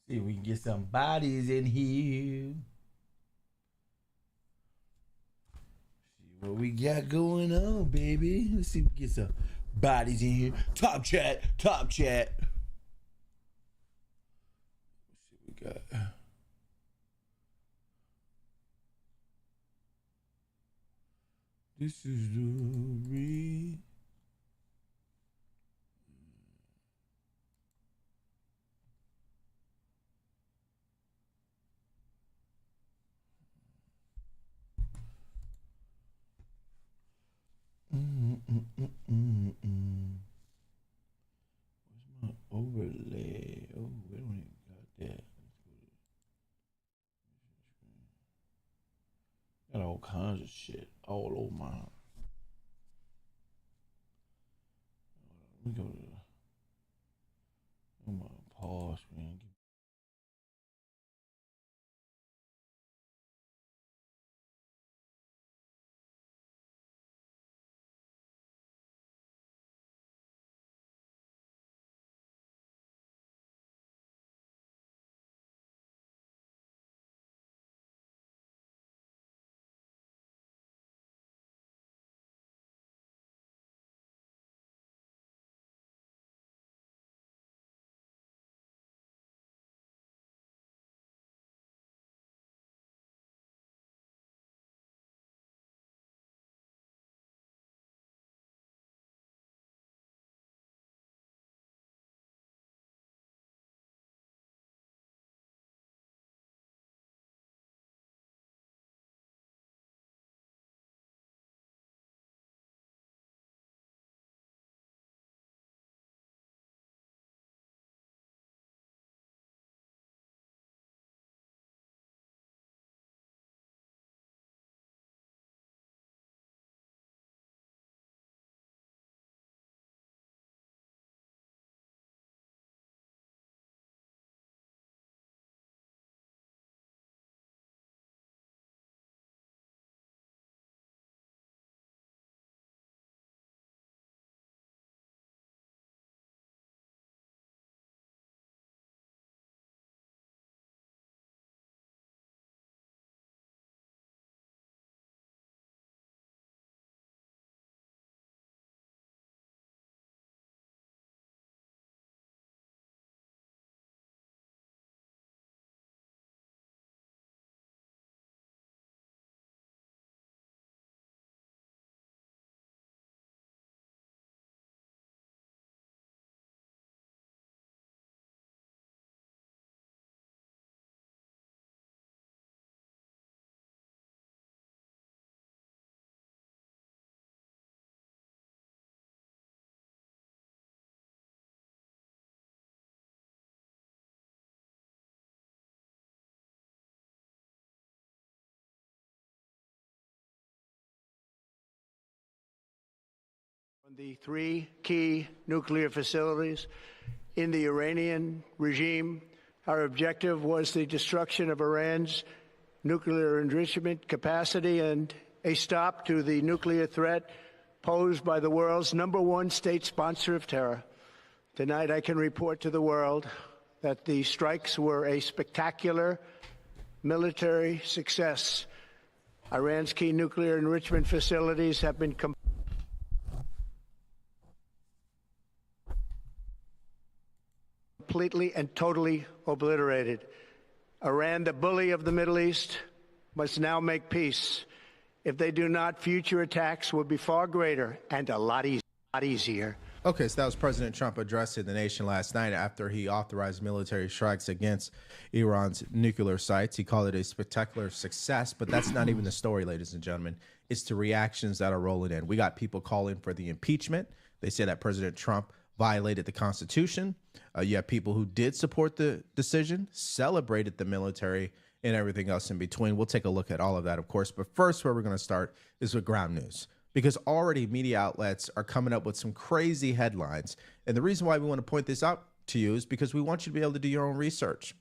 See if we can get some bodies in here. See what we got going on, baby. Let's see if we can get some bodies in here. Top chat, top chat. Let's see what we got. This is the read. Where's my overlay? Oh, we don't even got that. Got all kinds of shit all over my. Let me go to my pause screen. The three key nuclear facilities in the Iranian regime. Our objective was the destruction of Iran's nuclear enrichment capacity and a stop to the nuclear threat posed by the world's #1 state sponsor of terror. Tonight, I can report to the world that the strikes were a spectacular military success. Iran's key nuclear enrichment facilities have been completely and totally obliterated. Iran, the bully of the Middle East, must now make peace. If they do not, future attacks will be far greater and a lot easier. Okay, so that was President Trump addressing the nation last night after he authorized military strikes against Iran's nuclear sites. He called it a spectacular success, but that's not even the story, ladies and gentlemen. It's the reactions that are rolling in. We got people calling for the impeachment. They say that President Trump violated the Constitution. You have people who did support the decision, celebrated the military, and everything else in between. We'll take a look at all of that, of course. But first, where we're going to start is with ground news, because already media outlets are coming up with some crazy headlines. And the reason why we want to point this out to you is because we want you to be able to do your own research.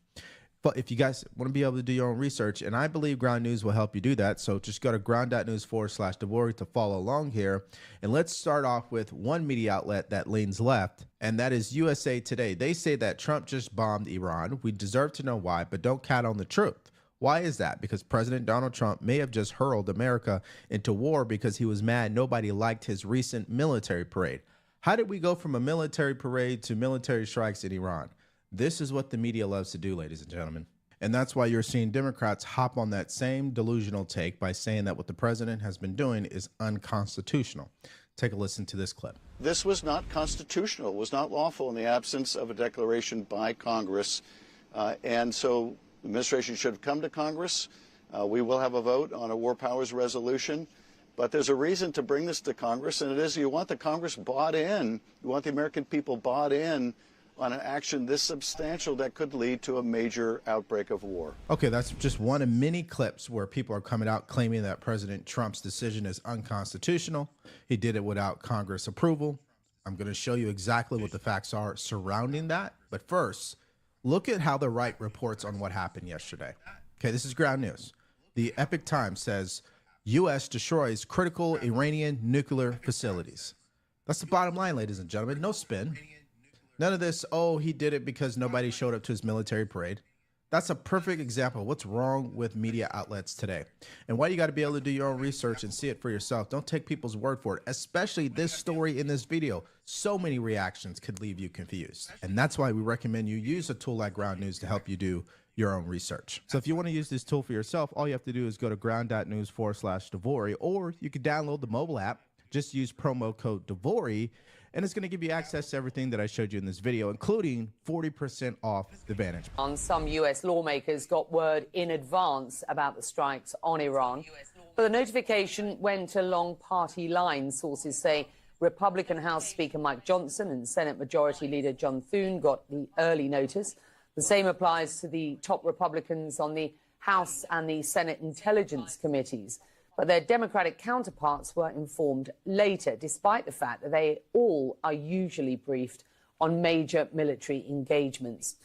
But if you guys want to be able to do your own research, and I believe Ground News will help you do that, so just go to ground.news/Devori to follow along here. And let's start off with one media outlet that leans left, and that is USA Today. They say that Trump just bombed Iran. We deserve to know why, but don't count on the truth. Why is that? Because President Donald Trump may have just hurled America into war because he was mad nobody liked his recent military parade. How did we go from a military parade to military strikes in Iran? This is what the media loves to do, ladies and gentlemen. And that's why you're seeing Democrats hop on that same delusional take by saying that what the president has been doing is unconstitutional. Take a listen to this clip. This was not constitutional, was not lawful in the absence of a declaration by Congress. And so the administration should have come to Congress. We will have a vote on a war powers resolution. But there's a reason to bring this to Congress, and it is you want the Congress bought in. You want the American people bought in on an action this substantial that could lead to a major outbreak of war. Okay, that's just one of many clips where people are coming out claiming that President Trump's decision is unconstitutional. He did it without Congress approval. I'm going to show you exactly what the facts are surrounding that. But first, look at how the right reports on what happened yesterday. Okay, this is Ground News. The Epoch Times says, U.S. destroys critical Iranian nuclear facilities. That's the bottom line, ladies and gentlemen. No spin. None of this, oh, he did it because nobody showed up to his military parade. That's a perfect example of what's wrong with media outlets today. And why you got to be able to do your own research and see it for yourself. Don't take people's word for it, especially this story in this video. So many reactions could leave you confused. And that's why we recommend you use a tool like Ground News to help you do your own research. So if you want to use this tool for yourself, all you have to do is go to ground.news/Devori, or you can download the mobile app. Just use promo code Devori, and it's going to give you access to everything that I showed you in this video, including 40% off the Vantage. Some U.S. lawmakers got word in advance about the strikes on Iran, but the notification went along party lines. Sources say Republican House Speaker Mike Johnson and Senate Majority Leader John Thune got the early notice. The same applies to the top Republicans on the House and the Senate Intelligence Committees. But their Democratic counterparts were informed later, despite the fact that they all are usually briefed on major military engagements.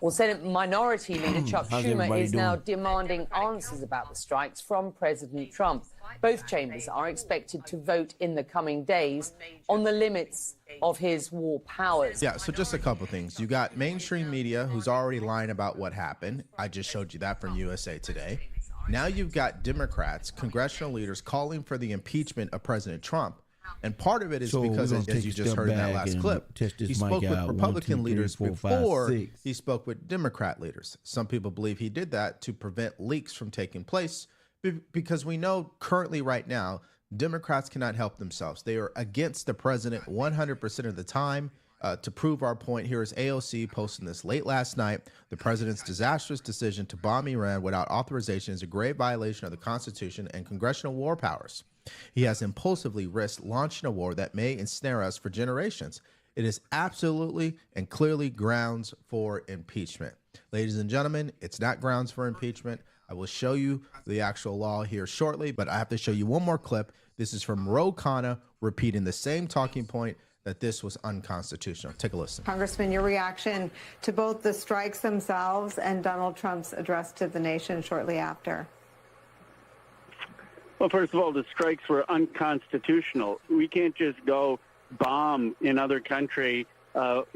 Well, Senate Minority Leader Chuck Schumer is now demanding answers about the strikes from President Trump. Both chambers are expected to vote in the coming days on the limits of his war powers. Yeah, so just a couple things. You got mainstream media who's already lying about what happened. I just showed you that from USA Today. Now you've got Democrats, congressional leaders calling for the impeachment of President Trump. And part of it is because, as you just heard in that last clip, he spoke with Republican leaders before he spoke with Democrat leaders. Some people believe he did that to prevent leaks from taking place because we know currently right now, Democrats cannot help themselves. They are against the president 100% of the time. To prove our point, here is AOC posting this late last night. The president's disastrous decision to bomb Iran without authorization is a grave violation of the Constitution and congressional war powers. He has impulsively risked launching a war that may ensnare us for generations. It is absolutely and clearly grounds for impeachment. Ladies and gentlemen, it's not grounds for impeachment. I will show you the actual law here shortly, but I have to show you one more clip. This is from Ro Khanna repeating the same talking point that this was unconstitutional. Take a listen. Congressman, your reaction to both the strikes themselves and Donald Trump's address to the nation shortly after. Well, first of all, the strikes were unconstitutional. We can't just go bomb another country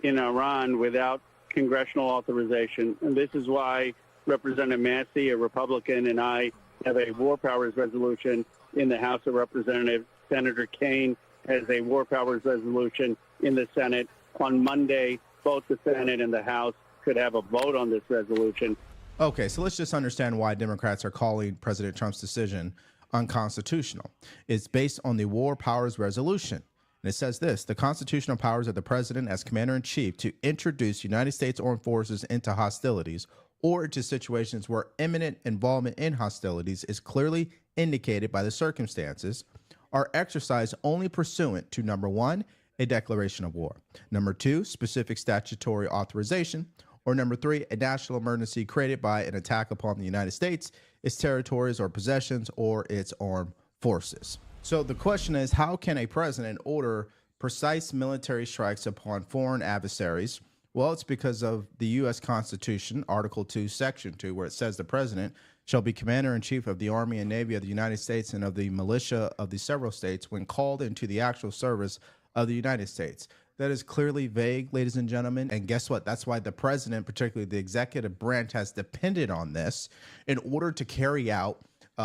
in Iran without congressional authorization. And this is why Representative Massey, a Republican, and I have a war powers resolution in the House of Representatives. Senator Kaine has a war powers resolution in the Senate. On Monday, both the Senate and the House could have a vote on this resolution. Okay, so let's just understand why Democrats are calling President Trump's decision unconstitutional. It's based on the war powers resolution. And it says this: the constitutional powers of the president as commander-in-chief to introduce United States armed forces into hostilities or into situations where imminent involvement in hostilities is clearly indicated by the circumstances are exercised only pursuant to, number one, a declaration of war, number two, specific statutory authorization, or number three, a national emergency created by an attack upon the United States, its territories or possessions, or its armed forces. So the question is, how can a president order precise military strikes upon foreign adversaries Well, it's because of the U.S. Constitution, Article 2, Section 2, where it says the president shall be commander-in-chief of the Army and Navy of the United States and of the militia of the several states when called into the actual service of the United States. That is clearly vague, ladies and gentlemen. And guess what? That's why the president, particularly the executive branch, has depended on this in order to carry out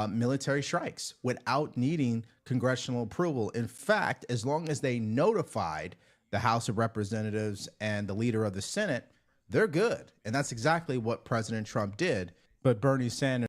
military strikes without needing congressional approval. In fact, as long as they notified the House of Representatives and the leader of the Senate, they're good. And that's exactly what President Trump did. But Bernie Sanders